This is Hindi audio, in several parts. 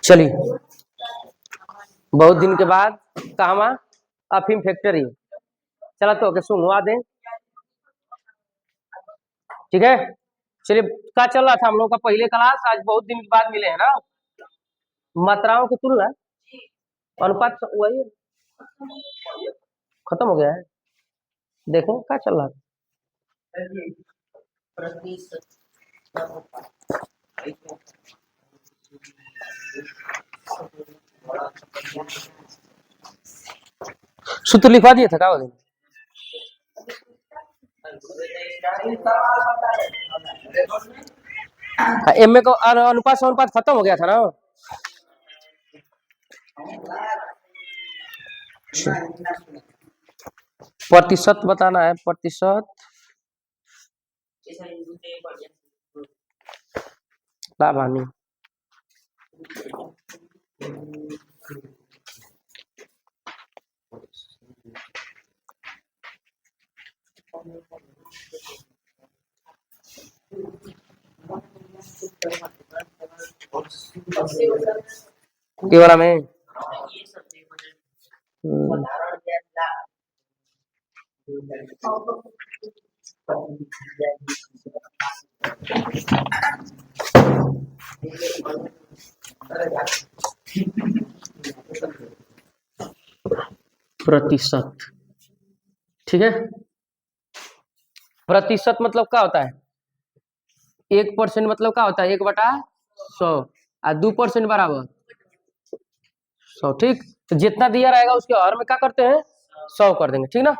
चलिए, बहुत दिन के बाद कहवा अफीम फैक्ट्री चला तो सुंगवा दें। ठीक है, चलिए। क्या चल रहा था हम लोग का पहले क्लास? आज बहुत दिन के बाद मिले हैं ना। मात्राओं की तुलना, अनुपात वही है। खत्म हो गया है। देखो क्या चल रहा था। सूत्र लिखवा दिए थे क्या? एम ए को अनुपात से अनुपात खत्म हो गया था ना। प्रतिशत बताना है, प्रतिशत लाभ हानि। ये वाला में प्रतिशत, ठीक है। प्रतिशत मतलब क्या होता है? 1% मतलब क्या होता है? 1/100 और 2% बराबर 100। ठीक, तो जितना दिया रहेगा उसके हर में क्या करते हैं? 100 कर देंगे, ठीक ना।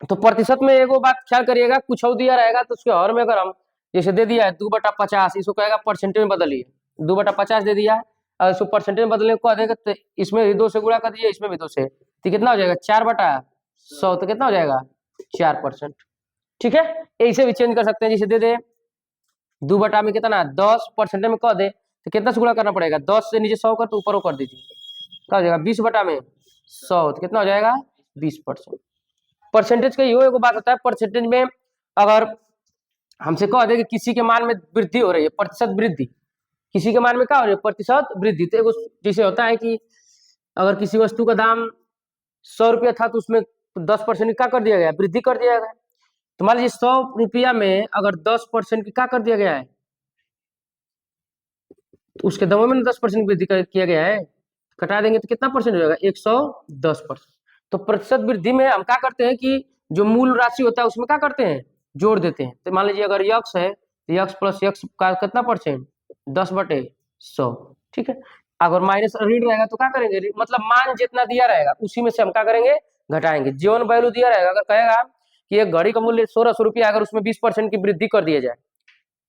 तो प्रतिशत में एगो बात ख्याल करिएगा, कुछ और दिया रहेगा तो उसके हर में अगर हम जैसे दे दिया है 2/50, इसको कहेगा परसेंटेज में बदलिए। 2/50 दे दिया और इसको परसेंटेज में बदलने को देगा तो इसमें भी 2 से गुणा कर दीजिए, इसमें भी 2 से, तो कितना हो जाएगा? 4/100, तो कितना हो जाएगा? 4%। ठीक है, ऐसे भी चेंज कर सकते हैं। जैसे दे दे 2 में कितना 10% में कह दे तो कितना से गुणा करना पड़ेगा? 10 से नीचे 100 कर तो ऊपर कर दीजिए, क्या हो जाएगा? 20/100, तो कितना हो जाएगा? 20%। परसेंटेज का यो एगो बात होता है, परसेंटेज में अगर हमसे कह दे कि किसी के मान में वृद्धि हो रही है, प्रतिशत वृद्धि, किसी के मान में क्या हो रही है? प्रतिशत वृद्धि। तो एगो जैसे होता है कि अगर किसी वस्तु का दाम 100 रुपया था तो उसमें 10% क्या कर दिया गया? वृद्धि कर दिया गया। तो मान लीजिए 100 रुपया में अगर 10% की क्या कर दिया गया है, तो उसके दामों में 10% वृद्धि किया गया है, कटा देंगे तो कितना परसेंट हो जाएगा? 110%। तो प्रतिशत वृद्धि में हम क्या करते हैं कि जो मूल राशि होता है उसमें क्या करते हैं? जोड़ देते हैं। तो मान लीजिए अगर यक्स है तो यक्स प्लस यक्स का कितना परसेंट? 10/100। ठीक है, अगर माइनस ऋण रहेगा तो क्या करेंगे? मतलब मान जितना दिया रहेगा उसी में से हम क्या करेंगे? घटाएंगे। जीवन वैल्यू दिया रहेगा, अगर कहेगा कि एक घड़ी का मूल्य 1600 रुपया, अगर उसमें 20% की वृद्धि कर दिया जाए,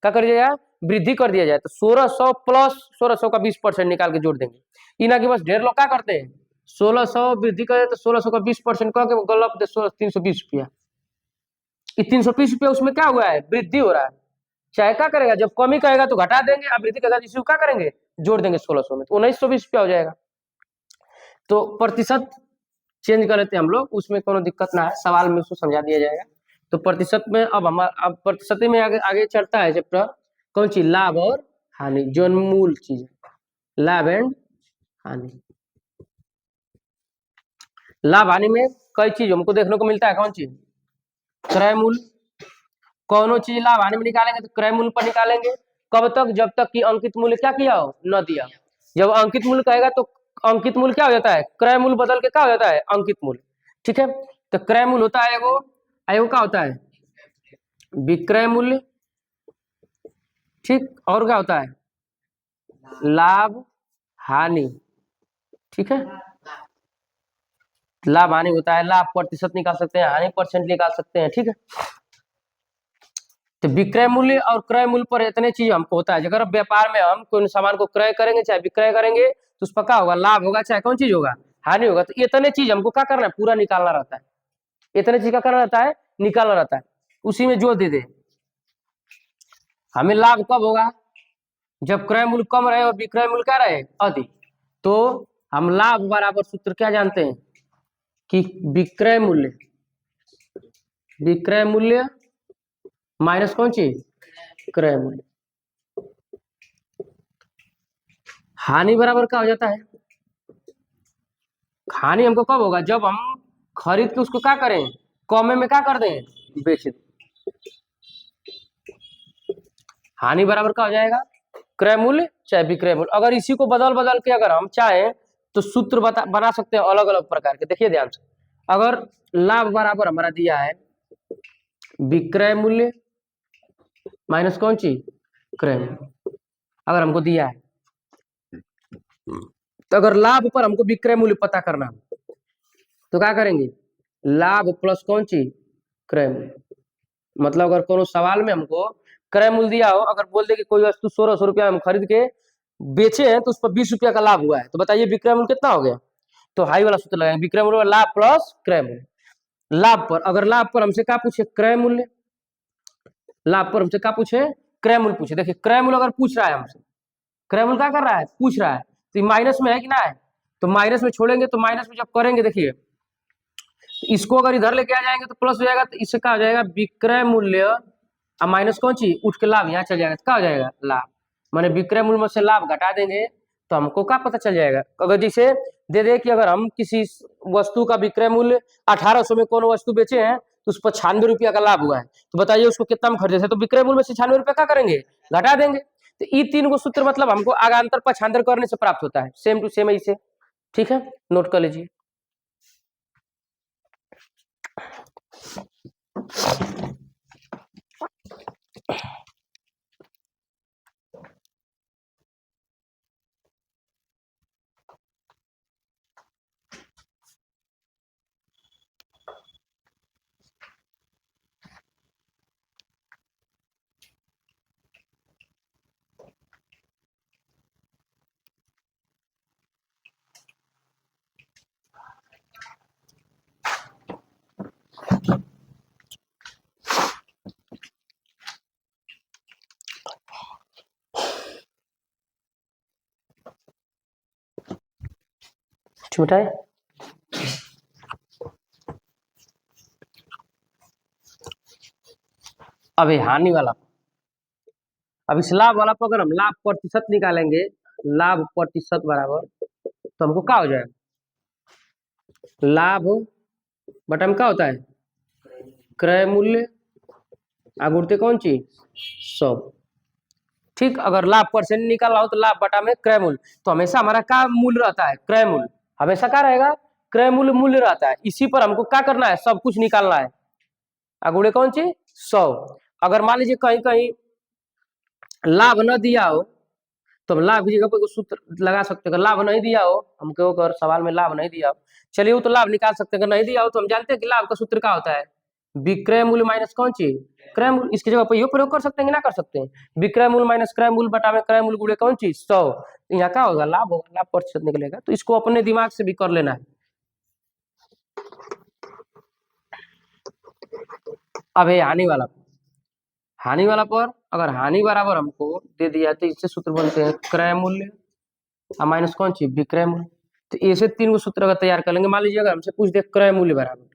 क्या कर दिया जाए? वृद्धि कर दिया जाए, तो 1600 प्लस 1600 का 20% निकाल के जोड़ देंगे। इना के बस ढेर लोग क्या करते हैं? 1600 वृद्धि करे तो 1600 का 20% कह के गलत 320 रुपया। 320 रुपया उसमें क्या हुआ है? वृद्धि हो रहा है। चाहे क्या करेगा? जब कमी कहेगा तो घटा देंगे, अब वृद्धि कहेगा इसी को क्या करेंगे? जोड़ देंगे 1600 में, तो 1920 रुपया हो जाएगा। तो प्रतिशत चेंज कर लेते हैं हम लोग, उसमें कोनो दिक्कत ना है, सवाल में उसको समझा दिया जाएगा। तो प्रतिशत में अब प्रतिशत में आगे आगे चलता है चैप्टर, कौन सी? लाभ और हानि, जो मूल चीज है, लाभ एंड हानि। लाभ हानि में कई चीज हमको देखने को मिलता है। कौन चीज? क्रय मूल्य। कौनो चीज लाभ हानि में निकालेंगे तो क्रय मूल्य पर निकालेंगे। कब तक? जब तक कि अंकित मूल्य क्या किया हो? न दिया। जब अंकित मूल्य कहेगा तो अंकित मूल्य क्या हो जाता है? क्रय मूल्य बदल के क्या हो जाता है? अंकित मूल्य। ठीक है, तो क्रय मूल्य होता है एगो, एगो क्या होता है? विक्रय मूल्य। ठीक, और क्या होता है? लाभ हानि। ठीक है, लाभ हानि होता है, लाभ प्रतिशत निकाल सकते हैं, हानि परसेंट निकाल सकते हैं। ठीक है, तो विक्रय मूल्य और क्रय मूल्य पर इतने चीज हमको होता है। अगर व्यापार में हम कोई सामान को क्रय करेंगे चाहे विक्रय करेंगे तो उस पर क्या होगा? लाभ होगा, चाहे कौन चीज होगा? हानि होगा। तो इतने चीज हमको क्या करना है? पूरा निकालना रहता है। इतने चीज का करना रहता है? निकालना रहता है। उसी में जो दे दे। हमें लाभ कब होगा? जब क्रय मूल्य कम रहे और विक्रय मूल्य क्या रहे? अधिक। तो हम लाभ बराबर सूत्र क्या जानते हैं कि विक्रय मूल्य, विक्रय मूल्य माइनस कौन चीज? क्रय मूल्य। हानि बराबर क्या हो जाता है? हानि हमको कब होगा? जब हम खरीद के उसको क्या करें, कौमे में क्या कर दें, बेच दें। हानि बराबर क्या हो जाएगा? क्रय मूल्य चाहे विक्रय मूल्य। अगर इसी को बदल बदल के अगर हम चाहें तो सूत्र बना सकते हैं अलग अलग प्रकार के। देखिए ध्यान से, अगर लाभ बराबर हमारा दिया है विक्रय मूल्य माइनस कौन चीज, क्रय मूल्य, अगर हमको दिया है, तो अगर लाभ पर हमको विक्रय मूल्य पता करना है तो क्या करेंगे, लाभ प्लस कौन चीज, क्रय मूल्य। मतलब अगर कोनो सवाल में हमको क्रय मूल्य दिया हो, अगर बोल दे कि कोई वस्तु 1600 रुपया हम खरीद के बेचे हैं तो उस पर 20 रुपया का लाभ हुआ है, तो बताइए विक्रय मूल्य कितना हो गया? तो हाई वाला सूत्र लगाएंगे, विक्रय मूल्य लाभ प्लस क्रय मूल्य। लाभ पर, अगर लाभ पर हमसे क्या पूछे, क्रय मूल्य, लाभ पर हमसे क्या पूछे, क्रय मूल्य पूछे। देखिए क्रय मूल्य अगर पूछ रहा है हमसे, क्रय मूल्य क्या कर रहा है, पूछ रहा है, तो माइनस में है कि ना है, तो माइनस में छोड़ेंगे, तो माइनस में जब करेंगे देखिए, इसको अगर इधर लेके आ जाएंगे तो प्लस हो जाएगा, तो इससे क्या हो जाएगा, विक्रय मूल्य अब माइनस कौन चीज, उठ के लाभ यहाँ चल जाएगा, तो क्या हो जाएगा, लाभ। माने विक्रय मूल्य में से लाभ घटा देंगे तो हमको क्या पता चल जाएगा। अगर जैसे दे दे कि अगर हम किसी वस्तु का विक्रय मूल्य 1800 में कोनो वस्तु बेचे हैं तो उस पर 96 रुपया का लाभ हुआ है, तो बताइए उसको कितना में खरीदे थे, तो विक्रय मूल्य में से 96 रुपया क्या करेंगे, घटा देंगे। तो ये तीन को सूत्र मतलब हमको आगांतर पक्षांतर करने से प्राप्त होता है, सेम टू सेम ऐसे। ठीक है, नोट कर लीजिए। छोटा है, अभी हानि वाला, अब इस लाभ वाला पर अगर हम लाभ प्रतिशत निकालेंगे, लाभ प्रतिशत बराबर, तो हमको क्या हो जाएगा, लाभ बटा में क्या होता है, क्रय मूल्य आगुड़ते कौन चीज, 100। ठीक, अगर लाभ परसेंट निकालना हो तो लाभ बटा में क्रय मूल्य, तो हमेशा हमारा क्या मूल्य रहता है, क्रय मूल्य, हमेशा क्या रहेगा, क्रय मूल्य मूल्य रहता है। इसी पर हमको क्या करना है, सब कुछ निकालना है, अगुड़े कौन चीज, 100। अगर मान लीजिए कहीं कहीं लाभ न दिया हो तो हम लाभ की जगह पर सूत्र लगा सकते हैं। अगर लाभ नहीं दिया हो हमको, अगर सवाल में लाभ नहीं दिया हो, चलिए वो तो लाभ निकाल सकते हैं। अगर नहीं दिया हो तो हम जानते हैं कि लाभ का सूत्र क्या होता है, विक्रय मूल्य माइनस कौन चीज, क्रय मूल्य। इसकी जगह पर ये प्रयोग कर सकते हैं कि ना कर सकते हैं, विक्रय मूल्य माइनस क्रय मूल्य बटा में क्रय मूल्य गुणे कौन चीज, 100। यहाँ क्या होगा, लाभ होगा, लाभ प्रतिशत निकलेगा। तो इसको अपने दिमाग से भी कर लेना है। अब है हानि वाला, हानि वाला पर अगर हानि बराबर हमको दे दिया तो इससे सूत्र बनते हैं क्रय मूल्य माइनस कौन चीज, विक्रय मूल्य। तो ऐसे तीन को सूत्र अगर तैयार कर लेंगे, मान लीजिए अगर हमसे पूछ दे क्रय मूल्य बराबर,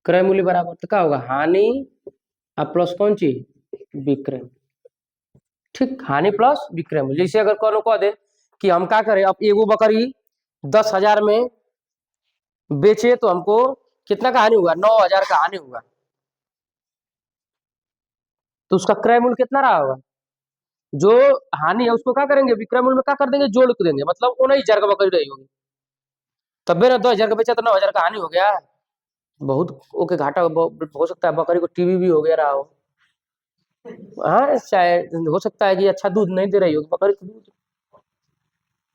क्रय मूल्य बराबर तो क्या होगा, हानि और प्लस कौन चीज, विक्रय। ठीक, हानि प्लस विक्रय मूल्य। जैसे अगर कोनो कह दे कि हम क्या करें, अब एगो बकरी 10,000 में बेचे तो हमको कितना का हानि हुआ, 9,000 का हानि हुआ, तो उसका क्रय मूल्य कितना रहा होगा, जो हानि है उसको क्या करेंगे, विक्रय मूल्य में क्या कर देंगे, जोड़ देंगे, मतलब 19,000 का बकरी रही होगी। तब ना 10,000 का बेचा तो 9,000 का हानि हो गया, बहुत ओके घाटा हो सकता है, बकरी को टीबी भी हो गया रहा हो। हाँ, शायद हो सकता है कि अच्छा दूध नहीं दे रही होगी बकरी, तो दूध,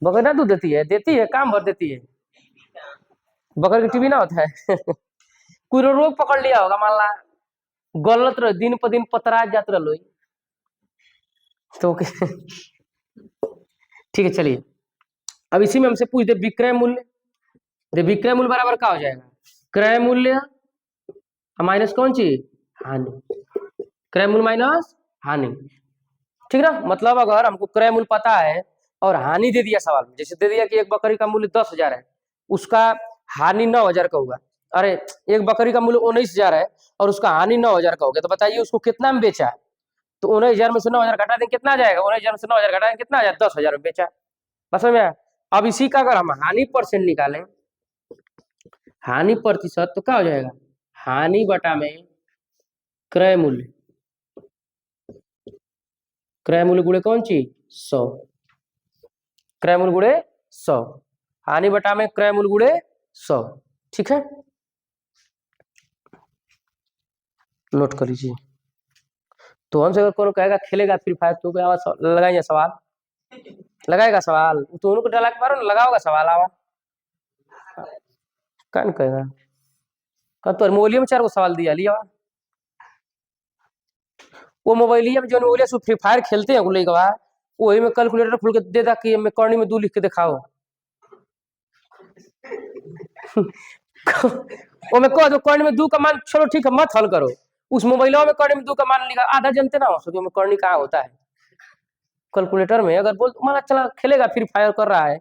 बकरी ना दूध देती है, काम भर देती है, बकरी की टीबी ना होता है। कोई रोग पकड़ लिया होगा, मान ला गलत रह, दिन पर दिन पतरा जात रहो, तो ठीक है। चलिए अब इसी में हमसे पूछ दे विक्रय मूल्य, दे विक्रय मूल्य बराबर क्या हो जाएगा, क्रय मूल्य माइनस कौन चीज, हानि, क्रय मूल्य माइनस हानि। ठीक ना, मतलब अगर हमको क्रय मूल्य पता है और हानि दे दिया सवाल में, जैसे दे दिया कि एक बकरी का मूल्य 10,000 है, उसका हानि 9,000 का हुआ, अरे एक बकरी का मूल्य 19,000 है और उसका हानि 9,000 का हो गया, तो बताइए उसको कितना में बेचा है, तो 19,000 में से 9,000 घटा देंगे, कितना आ जाएगा? 19,000 में से 9,000 घटा देंगे, कितना आ जाएगा? 10,000 में बेचा। बस समझ में आया? अब इसी का अगर हम हानि परसेंट निकालें, हानि प्रतिशत, तो क्या हो जाएगा? हानि बटा में क्रय मूल्य, क्रय मूल्य गुणे कौन चीज? 100, क्रय मूल्य गुणे 100, हानि बटा में क्रय मूल्य गुणे 100। ठीक है, नोट कर लीजिए। तो हमसे अगर कौन कहेगा खेलेगा फ्री फायर, तो क्या लगाएंगे सवाल? लगाएगा सवाल? तो उनको डाला के मारो ना, लगाओगा सवाल आवा, कौन कहेगा? कब तो मोबाइल में 4 गो सवाल दिया लिया, वो मोबाइलिया में जो मोबाइल से फ्री फायर खेलते हैं बोले का, वही में कैलकुलेटर खोल के दे दा कि मैं करनी में 2 लिख के दिखाओ। वो में कह दो करनी में 2 का मान, चलो ठीक है मत हल करो, उस मोबाइलों में करनी में 2 का मान लिखा, आधा जनते ना हो सके में करनी कहाँ होता है कैलकुलेटर में। अगर बोल माना चला खेलेगा फ्री फायर कर रहा है,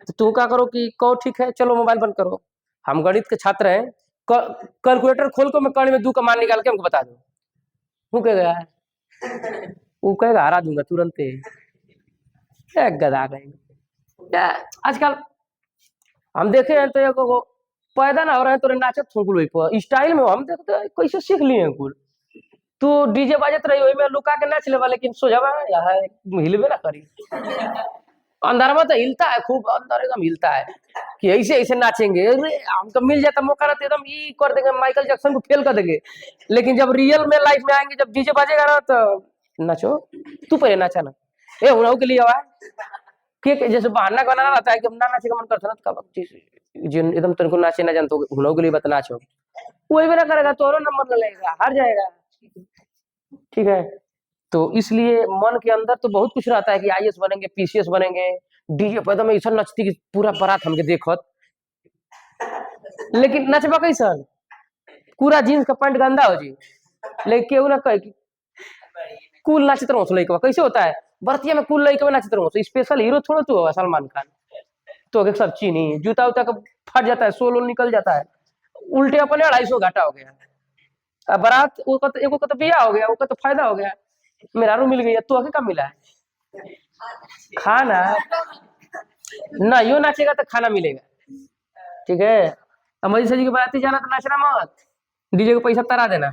तो तू क्या करो कि कहो ठीक है चलो मोबाइल बंद करो, हम गणित के छात्र हैं, कैलकुलेटर खोल कर मैं करनी में 2 का मान निकाल के हमको बता दो। वो कहेगा, वो कहेगा हरा दूंगा तुरंत, गधा गए। आजकल हम देखे हैं तो को पैदा ना हो रहे हैं तो नाचत थोकुल स्टाइल में, हम देखते हैं कैसे सीख लिए हैं कुल। तो डीजे बाजत रही वही में लुका के नाच लेवा, लेकिन सोझा यहाँ हिलबे ना करी, अंदर में तो हिलता है खूब, अंदर एकदम हिलता है कि ऐसे ऐसे नाचेंगे, हमको मिल जाता मौका रहता एकदम ये कर देंगे, माइकल जैक्सन को फेल कर देंगे। लेकिन जब रियल में लाइफ में आएंगे, जब डीजे बाजेगा ना, तो नाचो, तू पहले नाचा ना, ए उड़ाऊ के लिए आवा के जैसे बहाना बनाना रहता है कि हम ना नाचे का मन करता है ना, कब जिन एकदम तुमको नाचे ना जानते हो उड़ाऊ के लिए बता नाचो, वही भी ना करेगा तो और नंबर लगेगा, हार जाएगा। ठीक है, तो इसलिए मन के अंदर तो बहुत कुछ रहता है कि आईएएस बनेंगे, पीसीएस बनेंगे, डीजे पर एकदम ऐसा नचती कि पूरा बारात हमके देखत, लेकिन नचबा कैसन? पूरा जीन्स का पैंट गंदा हो जी, लेकिन केहू ना कहे कि कूल नाचत रहो लड़का, कैसे होता है बरतिया में कूल लड़का नाचत रहो, स्पेशल हीरो थोड़ा तो होगा सलमान खान, तो एक सब चीनी जूता उता का फट जाता है, सोल निकल जाता है, उल्टे अपने 250 घाटा हो गया। अब बारात एगो का तो बिया हो गया, वो का तो फायदा हो गया, मेहरारू मिल गई, तो आगे का मिला है खाना, ना यो नाचेगा तो खाना मिलेगा। ठीक है, अमर जी की बाराती जाना तो नाचना मत, डीजे को पैसा तरा देना।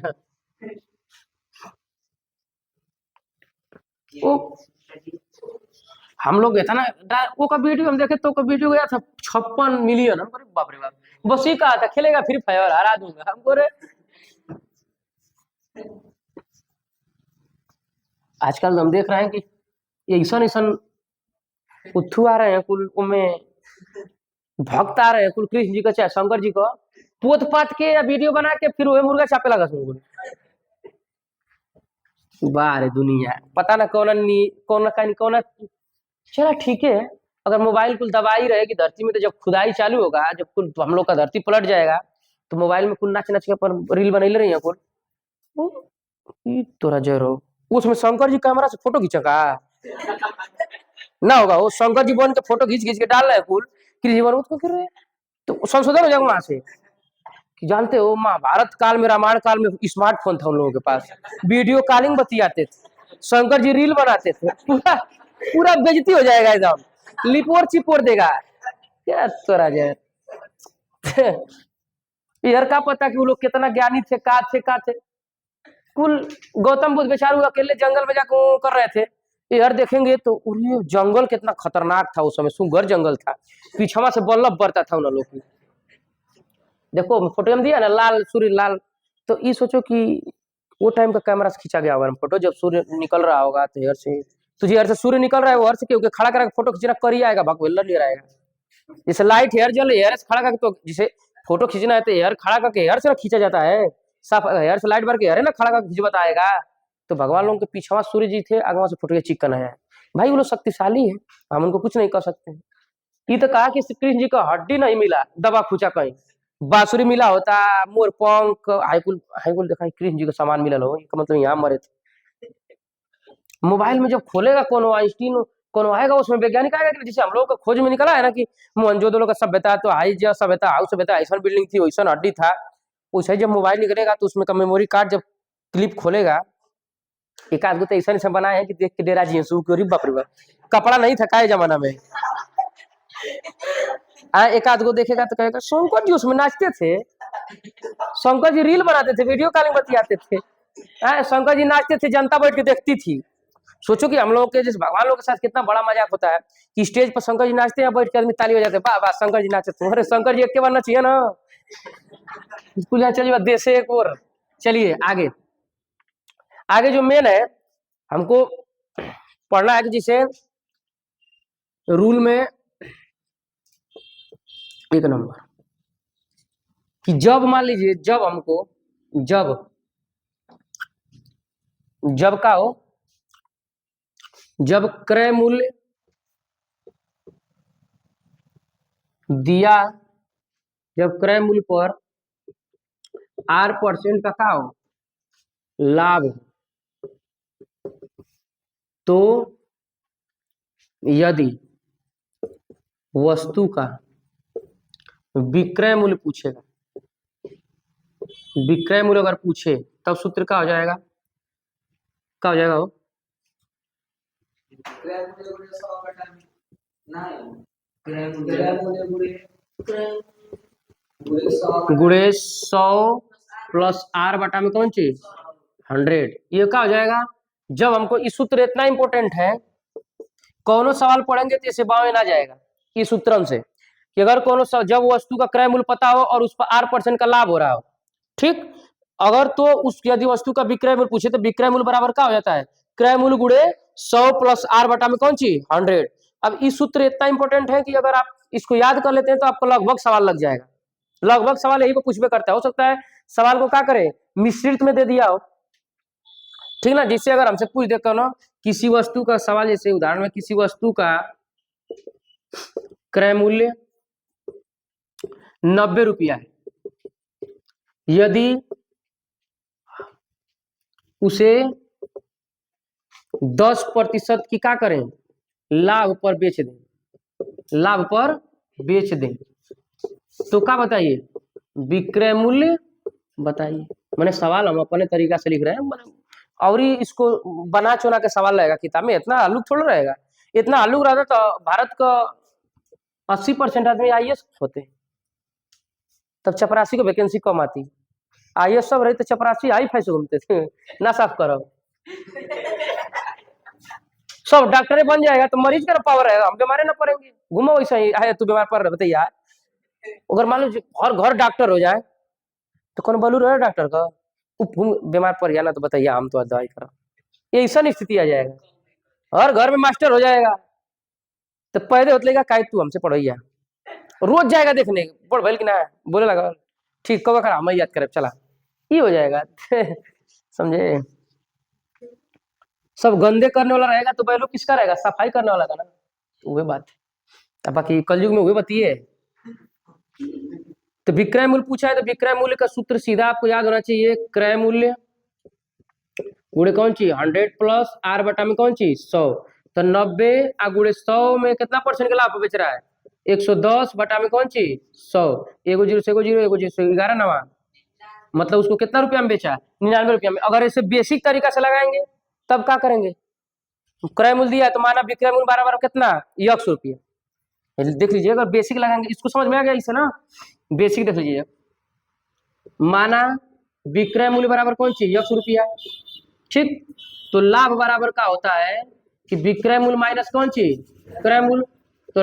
वो हम लोग गए था ना, वो का वीडियो हम देखे तो का वीडियो गया था 56 मिलियन, हम बाप रे बाप, बस ही कहा था खेलेगा फ्री फायर हरा दूंगा हमको रे। आजकल हम देख रहे हैं कि ऐसा ऐसा उथू आ रहे हैं कुल, उनमें भक्त आ रहे हैं कुल, कृष्ण जी का चाहे शंकर जी का पोत पात के या वीडियो बना के फिर वही मुर्गा छापे लगा सुन, बारे दुनिया पता ना कौन। चला ठीक है, अगर मोबाइल कुल दबाई रहेगी धरती में, तो जब खुदाई चालू होगा, जब कुल हम लोग का धरती पलट जाएगा, तो मोबाइल में कुल नाच नाच के पर रील बनैले रही है कुल, तोरा जरो उसमें शंकर जी कैमरा से फोटो खींचेगा ना, होगा वो शंकर जी बन के फोटो खींच खींच के डाल रहे हैं कुल, कृष्ण जी बन उसको फिर तो संशोधन हो जाएगा वहां से। कि जानते हो महाभारत काल में, रामायण काल में स्मार्टफोन था उन लोगों के पास, वीडियो कॉलिंग बतियाते थे, शंकर जी रील बनाते थे, पूरा पूरा बेइज्जती हो जाएगा एकदम, लिपोर चिपोर देगा क्या तोरा जाए। यार का पता कि वो लोग कितना ज्ञानी थे, का थे कुल। गौतम बुद्ध बेचारू अकेले जंगल में जाकर कर रहे थे, यार देखेंगे तो जंगल कितना खतरनाक था उस समय, सुगर जंगल था, पीछवा से बल्लभ बढ़ता था उन लोग की। देखो फोटो में दिया ना लाल सूर्य लाल, तो ये सोचो कि वो टाइम का कैमरा से खींचा गया होगा फोटो, जब सूर्य निकल रहा होगा तो हेयर से, तुझे हेयर से सूर्य निकल रहा है, वो हेयर से क्योंकि खड़ा करके फोटो खींचना कर ही आएगा, भगवेल्ला नहीं रहेगा। जैसे लाइट हेयर जल हेयर से खड़ा करके, तो जिसे फोटो खींचना है तो हेयर खड़ा करके हेयर से खींचा जाता है, साफ हेयर से लाइट भर के हेयर है ना खड़ा करके खींच बताएगा। तो भगवान लोगों के पीछे सूर्य जी थे, आगे से फोटो के चिकन है भाई, वो लोग शक्तिशाली है, हम उनको कुछ नहीं कर सकते। ये तो कहा कि श्री कृष्ण जी का हड्डी नहीं मिला, दबा खुचा कहीं बांसुरी मिला होता, मोर पंख हाईकुल हाईकुल देखा कृष्ण जी का सामान मिला हो, इसका मतलब यहाँ मरे थे। मोबाइल में जब खोलेगा कौन आइंस्टीन कौन आएगा, उसमें वैज्ञानिक आएगा कि जैसे हम लोग का खोज में निकला है ना कि मोहनजोदड़ो का सभ्यता, तो हाई सभ्यता हाउस सभ्यता ऐसा बिल्डिंग थी, वैसा हड्डी था, वैसे जब मोबाइल निकलेगा तो उसमें का मेमोरी कार्ड जब क्लिप खोलेगा एक आध गो तो ऐसा नहीं बनाए हैं कि देख के डेरा जी बाप रे बाप, कपड़ा नहीं था काय जमाना में। एक आध गो देखेगा तो कहेगा शंकर जी उसमें नाचते थे, शंकर जी रील बनाते थे, वीडियो कॉलिंग बतियाते थे। शंकर जी नाचते थे, जनता बैठ के देखती थी। सोचो कि हम लोग के जैसे भगवान लोग के साथ कितना बड़ा मजाक होता है कि स्टेज पर शंकर जी नाचते हैं, बैठ के आदमी ताली बजाते हैं, वाह वाह शंकर जी नाचते थे। अरे शंकर जी एक के बार नाचिए ना, चलिए देश एक और। चलिए आगे, आगे जो मेन है हमको पढ़ना है कि जिसे रूल में एक नंबर कि जब मान लीजिए जब हमको जब का हो, जब क्रय मूल्य दिया, जब क्रय मूल्य पर R% का हो लाभ, तो यदि वस्तु का विक्रय मूल्य पूछेगा, विक्रय मूल्य अगर पूछे तब सूत्र क्या हो जाएगा, क्या हो जाएगा वो गुणे 100 प्लस R बटा में कौन चीज 100। ये क्या हो जाएगा, जब हमको इस सूत्र इतना इंपॉर्टेंट है, कौनो सवाल पढ़ेंगे तो इसे बाएं ना जाएगा इस सूत्र से कि अगर कोनो जब वस्तु का क्रय मूल्य पता हो और उस पर R% का लाभ हो रहा हो, ठीक, अगर तो उस यदि वस्तु का विक्रय मूल्य पूछे तो विक्रय मूल्य बराबर क्या हो जाता है, क्रय मूल्य गुणे 100 प्लस R बटा में कौन चीज 100। अब इस सूत्र इतना इंपॉर्टेंट है कि अगर आप इसको याद कर लेते हैं तो आपको लगभग सवाल लग जाएगा, लगभग सवाल यही को कुछ भी करता है। हो सकता है सवाल को क्या करे मिश्रित में दे दिया हो, ठीक ना, जिससे अगर हमसे पूछ देता ना किसी वस्तु का सवाल, जैसे उदाहरण में किसी वस्तु का क्रय मूल्य 90 रुपया है, यदि उसे 10% की क्या करें लाभ पर बेच दें, लाभ पर बेच दें, तो क्या बताइए विक्रय मूल्य बताइए। मैंने सवाल हम अपने तरीका से लिख रहे हैं, और ही इसको बना चुना के सवाल रहेगा किताब में, इतना आलू थोड़ा रहेगा, इतना आलू रहता तो भारत का 80% आदमी IAS होते, तब चपरासी को वैकेंसी कम आती, IAS सब रहे तो चपरासी आई फैसे घूमते थे ना साफ करो, सब डॉक्टर बन जाएगा तो मरीज का पावर रहेगा, हम बीमारे ना पड़ेंगे, घूमो वैसा ही है, तू बीमार पड़ रहा बताइए यार। अगर मान लो हर घर डॉक्टर हो जाए तो कौन बोलू रहे डॉक्टर का बीमार पड़ गया ना तो बताइए हम तो दवाई करा, ये ऐसा स्थिति आ जाएगा। हर घर में मास्टर हो जाएगा तो पैदे होते लेगा काय तू हमसे पढ़ैया, रोज जाएगा देखने पढ़ भैल कि ना बोले लगा ठीक कब खरा हम याद करे चला, ये हो जाएगा समझे। सब गंदे करने वाला रहेगा तो पहले किसका रहेगा, सफाई करने वाला का ना, वही बात है। बाकी कलयुग में वही बताइए। तो विक्रय मूल्य पूछा है तो विक्रय मूल्य का सूत्र सीधा आपको याद होना चाहिए, क्रय मूल्य गुणे कौन ची 100 प्लस R बटा में कौन ची 100, तो 90 गुणे 100 में कितना परसेंट का लाभ बेच रहा है 110 बटा में कौन ची 100, एगो जीरो से एगो जीरो, एगो जीरो से 11 नवा, मतलब उसको कितना रुपया में बेचा 99 रुपया में। अगर इसे बेसिक तरीका से लगाएंगे तब क्या करेंगे, क्रय मूल्य दिया तो माना विक्रय मूल्य बराबर कितना 100 रुपया, देख लीजिए अगर बेसिक लगाएंगे इसको समझ में आ गया इसे ना, बेसिक देख लीजिए, माना विक्रय मूल्य बराबर कौन सी 100 रुपया, ठीक, तो लाभ बराबर का होता है कि विक्रय मूल्य माइनस कौन सी क्रय मूल्य, तो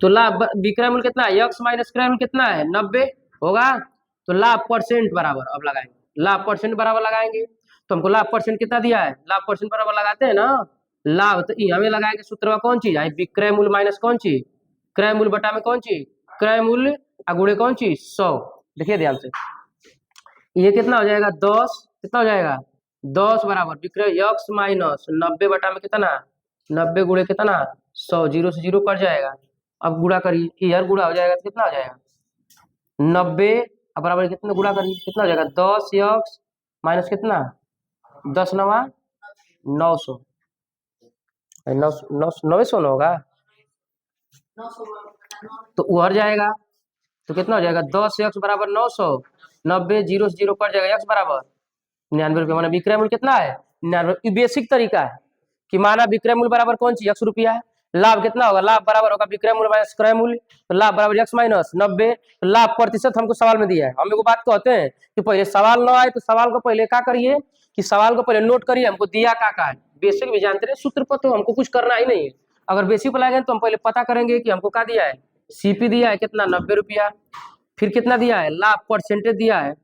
लाभ विक्रय मूल्य कितना है x माइनस क्रय मूल्य कितना है 90 होगा, तो लाभ परसेंट बराबर अब लगाएंगे, लाभ परसेंट बराबर लगाएंगे तो हमको लाभ परसेंट कितना दिया है, लाभ परसेंट बराबर लगाते हैं ना लाभ, तो यहाँ में लगाएंगे सूत्र में कौन चीज है विक्रय मूल्य माइनस कौन चीज क्रय मूल्य बटा में कौन चीज क्रय मूल्य गुणे कौन चीज 100। देखिए ध्यान से ये कितना हो जाएगा 10, कितना हो जाएगा 10 बराबर विक्रय x माइनस 90 बटा में कितना 90 गुणे कितना 100, जीरो से जीरो कट जाएगा, अब गुणा करिए यार गुणा हो जाएगा तो कितना हो जाएगा 90 बराबर कितना गुणा करिए कितना हो जाएगा 10x माइनस कितना 10 नवा 900, 900 होगा तो उभर जाएगा तो कितना हो जाएगा 10x बराबर 900, 90 जीरो से जीरो कट जाएगा, x बराबर 99 रुपया। माना विक्रय मूल्य कितना है 99। बेसिक तरीका है कि माना विक्रय मूल्य बराबर कौन चीज x रुपया है, लाभ कितना होगा, लाभ बराबर होगा विक्रय मूल्य माइनस क्रय मूल्य, तो लाभ बराबर x माइनस 90। तो लाभ प्रतिशत हमको सवाल में दिया है। हम एगो बात कहते हैं कि पहले सवाल ना आए तो सवाल को पहले क्या करिए कि सवाल को पहले नोट करिए हमको दिया का है। बेसिक भी जानते रहे, सूत्र पर तो हमको कुछ करना ही नहीं है। अगर बेसिक पर लाएंगे तो हम पहले पता करेंगे कि हमको क्या दिया है, सीपी दिया है कितना 90 रुपया, फिर कितना दिया है लाभ परसेंटेज दिया है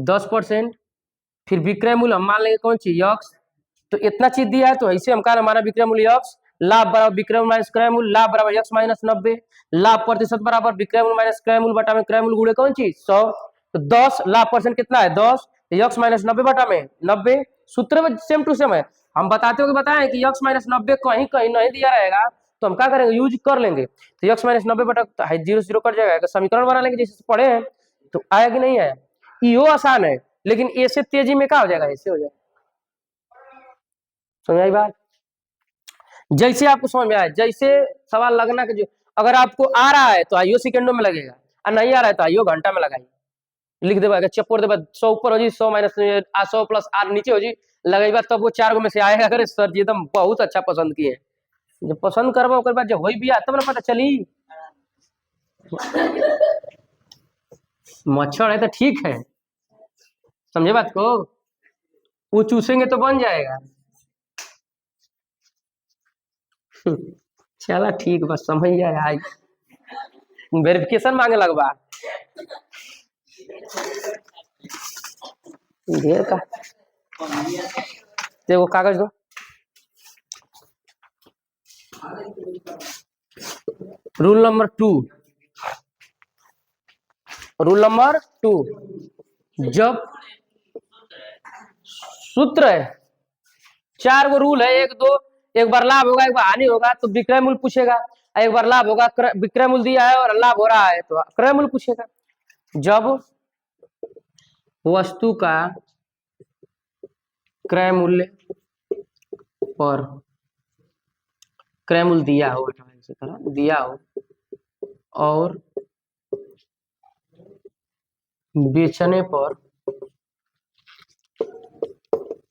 10%, फिर विक्रय मूल्य हम मान लेंगे कौन सी यक्स, तो इतना चीज दिया है तो ऐसे हम कहा हमारा विक्रय मूल्य यक्स, लाभ बराबर विक्रय मूल्य माइनस क्रय मूल्य, लाभ बराबर यक्स माइनस 90, लाभ प्रतिशत बराबर विक्रय मूल्य माइनस क्रय मूल्य बटा में क्रय मूल्य गुणे कौन चीज 100, तो 10 लाभ परसेंट कितना है 10, यक्स माइनस 90 बटा में 90। सूत्र में सेम टू सेम है। हम बताते हो कि बताएं कि यक्स माइनस 90 कहीं कहीं नहीं दिया रहेगा तो हम क्या करेंगे यूज कर लेंगे। तो यक्स माइनस 90 बटा जीरो जीरो कट जाएगा, समीकरण बना लेंगे जैसे पढ़े हैं। तो आया कि नहीं आया, यो आसान है लेकिन ऐसे तेजी में क्या हो जाएगा, ऐसे हो जाएगा। समझ आई बात, जैसे आपको समझ में आए, जैसे सवाल लगना कि जो अगर आपको आ रहा है तो आइयो सेकंडों में लगेगा और नहीं आ रहा है तो आइयो घंटा में लगाइए। लिख देगा चपोर देगा 100 ऊपर हो जी 100 माइनस 100 प्लस 8 नीचे हो जी लगेगा, तब वो 4 गो में से आएगा। अगर सर जी एकदम बहुत अच्छा पसंद किए, जब पसंद करबो ओकर बाद जब होई भी तब ना पता चली। मच्छर है तो ठीक है, समझे बात को, वो चूसेंगे तो बन जाएगा। चला ठीक बस समझ जाए, वेरिफिकेशन मांगे लगवा ढेर का, देखो कागज दो। रूल नंबर 2, रूल नंबर 2, जब सूत्र है 4 गो रूल है, एक बार लाभ होगा एक बार हानि होगा तो विक्रय मूल्य पूछेगा, एक बार लाभ होगा विक्रय मूल्य दिया है और लाभ हो रहा है तो क्रय मूल्य पूछेगा। जब वस्तु का क्रय मूल्य पर क्रय मूल्य दिया हो, दिया हो और बेचने पर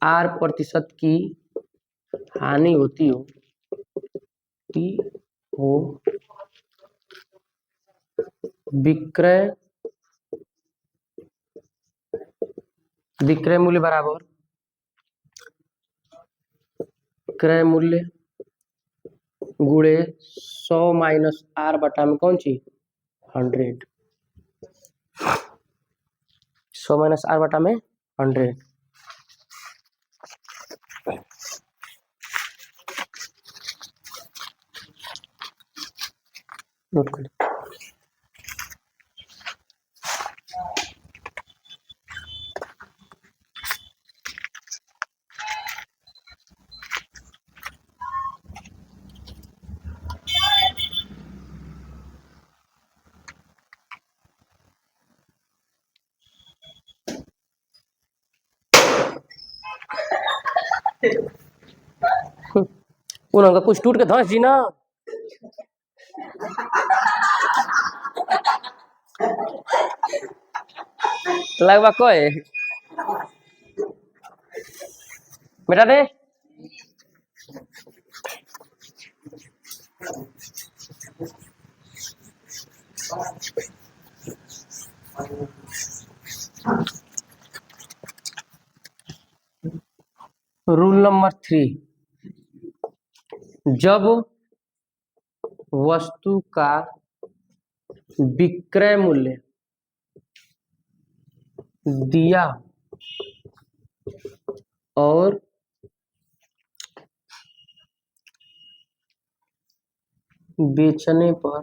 R% की हानि होती हो विक्रय मूल्य बराबर क्रय मूल्य गुणे 100 माइनस R बटा में कौन सी 100, 100 माइनस R बटा में 100। नोट कर उनका कुछ टूट के धंस जी ना, लगवा कोई बेटा दे रूल नंबर 3, जब वस्तु का विक्रय मूल्य दिया और बेचने पर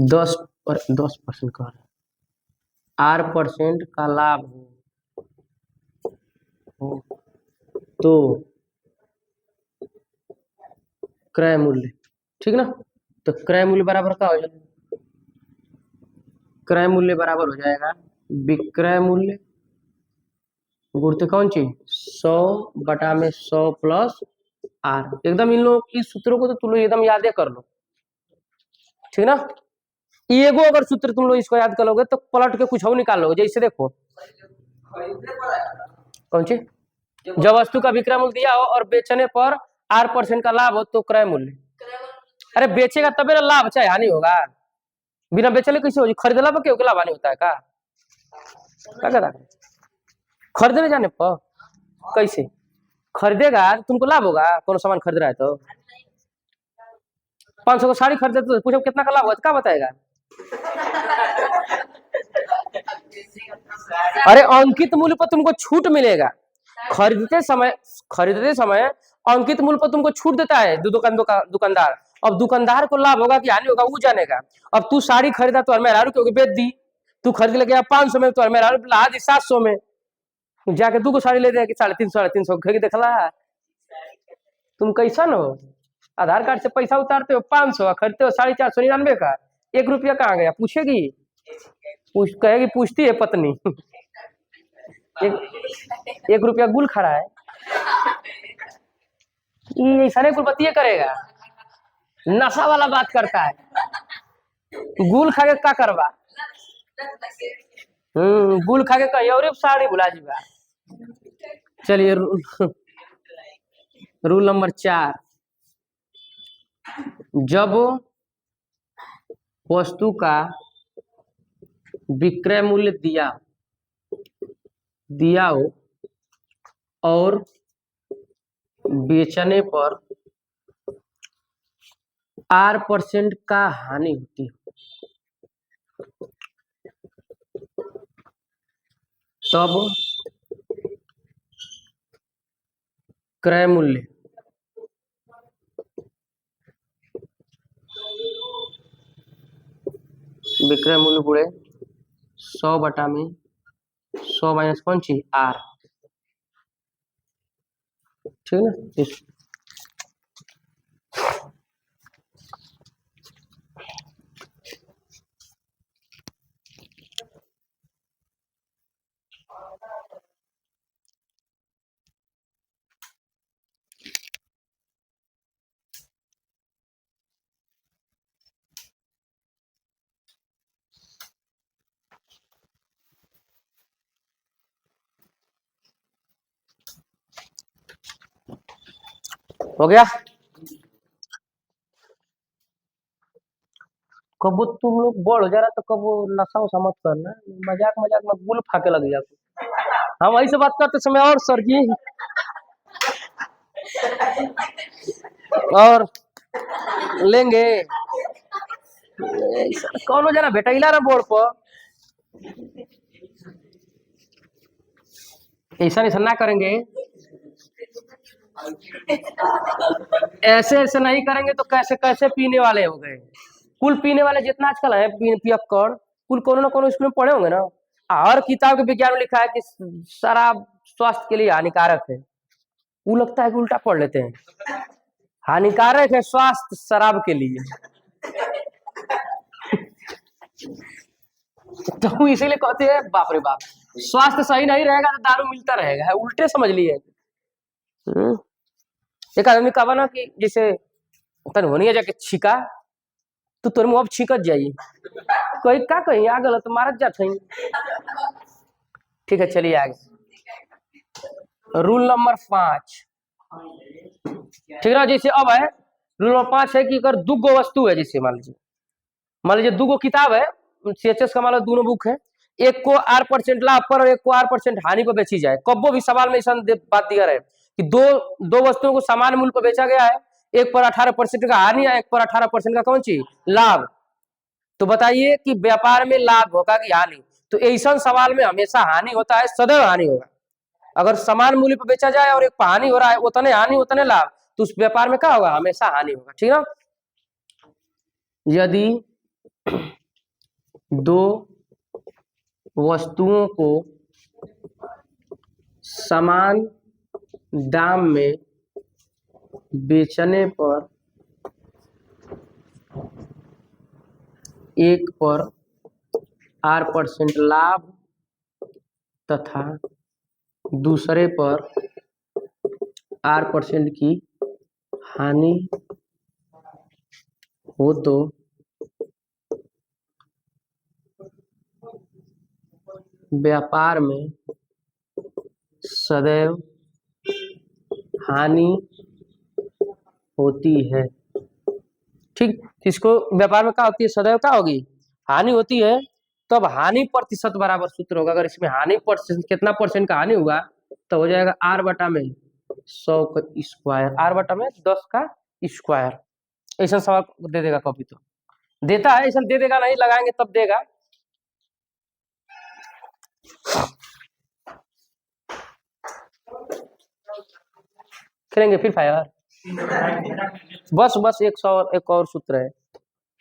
10% का R% का लाभ हो तो क्रय मूल्य, ठीक ना, तो क्रय मूल्य बराबर क्या हो जाएगा, क्रय मूल्य बराबर हो जाएगा विक्रय मूल्य गुणित कौन चीज 100 बटा में 100 प्लस R। एकदम इन लोगों की सूत्रों को तो तुम लोग एकदम याद कर लो, ठीक ना। एगो अगर सूत्र तुम लोग इसको याद कर लोगे तो पलट के कुछ और निकाल लोगे। जैसे देखो कौन सी, जब वस्तु का विक्रय मूल्य दिया हो और बेचने पर 8% का लाभ हो तो क्रय मूल्य। अरे बेचेगा तबे ना लाभ चाहे हानि होगा, बिना बेचले कैसे हो, खरीदला पर क्यों लाभ हानि होता है का, क्या कहता है? खरीदने जाने पर कैसे खरीदेगा, तुमको लाभ होगा, कौन सामान खरीद रहा है तो 500 का साड़ी खरीदे तो पूछो कितना का लाभ होगा, क्या बताएगा? अरे अंकित मूल्य पर तुमको छूट मिलेगा, खरीदते समय अंकित मूल्य पर तुमको छूट देता है दुकानदार। अब दुकानदार को लाभ होगा कि हानि होगा वो जानेगा। अब तू साड़ी खरीदा तो मेहरारू क्योंकि बेच दी, तू खरीद ले गया 500 में तो मेहरारू ला दी 700 में, जाके 2 साड़ी ले दे कि 350 देखला तुम कैसन हो। आधार कार्ड से पैसा उतारते हो 500, खरीदते हो 499 का, 1 रुपया कहाँ गया पूछेगी, कहेगी पूछती है पत्नी। 1 रुपया गुल खड़ा है, ऐसा नहीं कुल बतिये करेगा, नशा वाला बात करता है, गुल खा के क्या करवा, गुल खा के कहीं और साड़ी भुला जीवा। चलिए रूल नंबर 4, जब वस्तु का विक्रय मूल्य दिया हो और बेचने पर 8% का हानि होती है तब क्रय मूल्य विक्रय मूल्य गुणे 100/100 माइनस कौन सी आर, ठीक है ना। हो गया। कब तुम लोग बोल हो जा रहा तो कब नशा वशा मत करना, मजाक मजाक में गुल फाके लग जाते। हम वही से बात करते समय और सर जी और लेंगे कौन हो जाना बेटा इला रहा बोर्ड पर, ऐसा ऐसा ना करेंगे, ऐसे ऐसे नहीं करेंगे तो कैसे कैसे पीने वाले हो गए। कुल पीने वाले जितना आजकल है पियक्कड़, कुल कोनो ना कोनो स्कूल में पढ़े होंगे ना। हर किताब के विज्ञान में लिखा है कि शराब स्वास्थ्य के लिए हानिकारक है, वो लगता है कि उल्टा पढ़ लेते हैं, हानिकारक है स्वास्थ्य शराब के लिए। तो इसीलिए कहते हैं बाप रे बाप, स्वास्थ्य सही नहीं रहेगा तो दारू मिलता रहेगा, है उल्टे समझ लिए। एक आदमी कहा ना कि जैसे तन होनी जाके छिका तो तोर मुँह अब छिकत जाइए, कोई का कहीं आ गलत मारत जात है। ठीक है चलिए आगे रूल नंबर 5, ठीक है। जैसे अब है रूल नंबर 5 है कि अगर दुगो वस्तु है, जैसे मान लीजिए दुगो किताब है, CHS का मान लो दोनों बुक है, एक को 8% लाभ पर और एक को 8% हानि पर बेची जाए। कब्बो भी सवाल में ऐसा बात दिया है कि दो वस्तुओं को समान मूल्य पर बेचा गया है, एक पर 18% का हानि है, एक पर 18% का कौन सी लाभ, तो बताइए कि व्यापार में लाभ होगा कि हानि। तो ऐसा सवाल में हमेशा हानि होता है, सदैव हानि होगा। अगर समान मूल्य पर बेचा जाए और एक पर हानि हो रहा है, उतने हानि उतने लाभ, तो उस व्यापार में क्या होगा, हमेशा हानि होगा, ठीक है। यदि दो वस्तुओं को समान दाम में बेचने पर एक पर 8% लाभ तथा दूसरे पर 8% की हानि हो तो व्यापार में सदैव हानि होती है। ठीक, इसको व्यापार में क्या होती है, सदैव क्या होगी, हानि होती है। तो अब हानि प्रतिशत बराबर सूत्र होगा, अगर इसमें हानि प्रतिशत कितना परसेंट का हानि हुआ तो हो जाएगा आर बटा में 100 का स्क्वायर, आर बटा में 10 का स्क्वायर। ऐसा सवाल दे देगा कॉपी, तो देता है, ऐसा दे देगा, नहीं लगाएंगे तब देगा। करेंगे फिर फायर, बस बस एक और सूत्र है,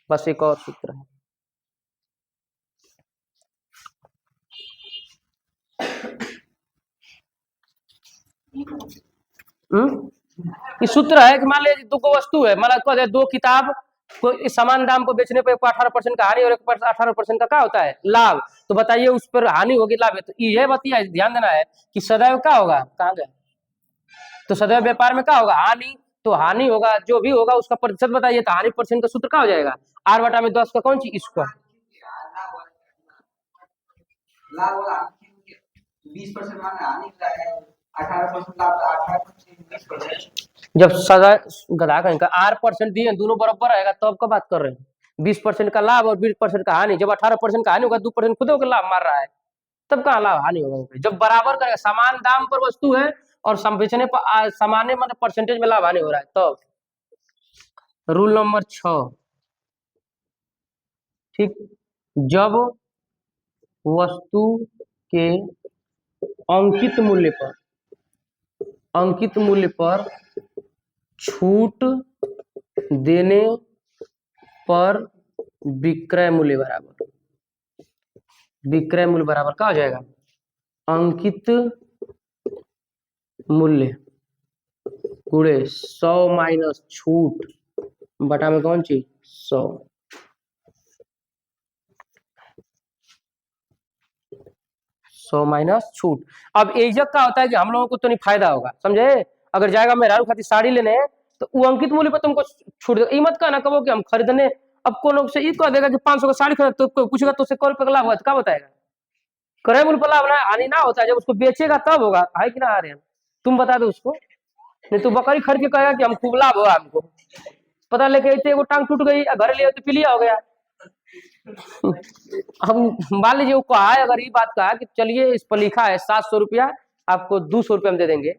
बस एक और सूत्र है। ये सूत्र है कि मान लीजिए दो वस्तु है, मतलब दो किताब को समान दाम पर बेचने पर 18% का हानि और 18% का क्या होता है लाभ, तो बताइए उस पर हानि होगी लाभ है, तो ये बतिया ध्यान देना है कि सदैव क्या होगा, कहाँ गया, तो सदैव व्यापार में क्या होगा हानि, तो हानि होगा जो भी होगा उसका प्रतिशत बताइए, तो हानि परसेंट का सूत्र क्या हो जाएगा, आर बटा में 10 का कौन चीज स्क्वायर, 20% हानि, 18% जब सदा गधा कहीं का R% दिए दोनों बराबर रहेगा तो आपका बात कर रहे हैं, 20% का लाभ और 20% का हानि, जब 18% का हानि होगा 2% खुद होकर लाभ मार रहा है, तब कहाँ लाभ हानि होगा, जब बराबर करेगा, समान दाम पर वस्तु है और बेचने पर सामान्य मतलब परसेंटेज में लाभ हानि हो रहा है, तो रूल नंबर 6, ठीक, जब वस्तु के अंकित मूल्य पर छूट देने पर विक्रय मूल्य बराबर क्या हो जाएगा, अंकित मूल्य गुणे 100 माइनस छूट बटा में कौन सी 100 माइनस छूट। अब एजक का होता है कि हम लोगों को तो नहीं फायदा होगा, समझे, अगर जाएगा मेहरारू खातिर साड़ी लेने तो वो अंकित मूल्य पर तुमको छूट देगा, मत कहना कहो कि हम खरीदने, अब कौन से ये कह देगा कि 500 का साड़ी खरीद, तो पूछेगा तो उससे करोड़ रुपये का लाभ हुआ तो क्या बताएगा, क्रय मूल्य पर लाभ ना हानि ना होता है, जब उसको बेचेगा तब होगा, है कि ना आ रहे हैं, तुम बता दो उसको, नहीं तो बकरी खरीद के कहेगा कि हम खूब लाभ हुआ हमको, पता लेके वो टांग टूट गई, घर ले तो पीलिया हो गया। हम मान लीजिए वो कहा है, अगर ये बात कहा कि चलिए इस पर लिखा है 700 रुपया आपको 200 रुपये में दे देंगे,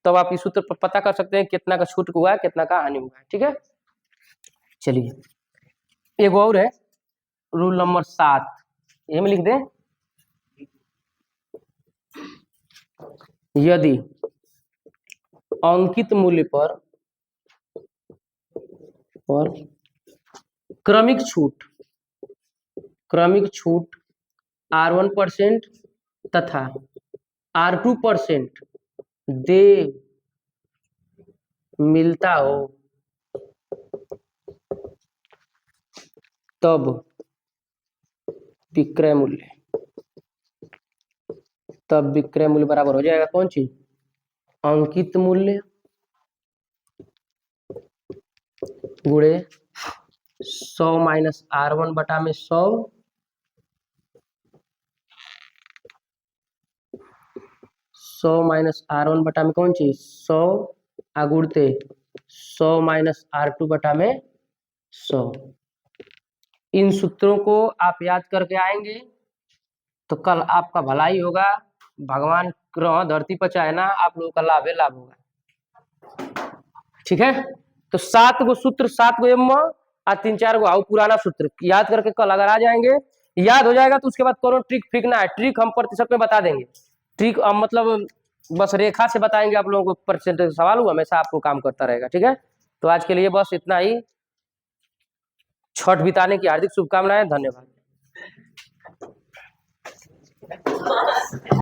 तब आप इस सूत्र पर पता कर सकते हैं कितना का छूट हुआ है कितना का हानि हुआ है, ठीक है। चलिए एक और है, रूल नंबर 7, ये में लिख दे, यदि अंकित मूल्य पर क्रमिक छूट R1% तथा R2% दे मिलता हो तब विक्रय मूल्य बराबर हो जाएगा कौन सी, अंकित मूल्य गुणे 100 माइनस R1 बटा में 100 माइनस R1 बटा में कौन सी 100 अगुड़ते 100 माइनस R2 बटा में 100। इन सूत्रों को आप याद करके आएंगे तो कल आपका भलाई होगा, भगवान ग्रह धरती पर चाहे ना आप लोगों का लाभ होगा, ठीक है। तो 7 गो सूत्र, 7 गो एम और 3-4 गो आओ पुराना सूत्र याद करके कल अगर आ जाएंगे, याद हो जाएगा तो उसके बाद कोनो ट्रिक फेंकना है, ट्रिक हम प्रतिशत में बता देंगे, ट्रिक मतलब बस रेखा से बताएंगे आप लोगों को, परसेंटेज सवाल हुआ हमेशा आपको काम करता रहेगा, ठीक है। तो आज के लिए बस इतना ही, छठ बिताने की हार्दिक शुभकामनाएं, धन्यवाद।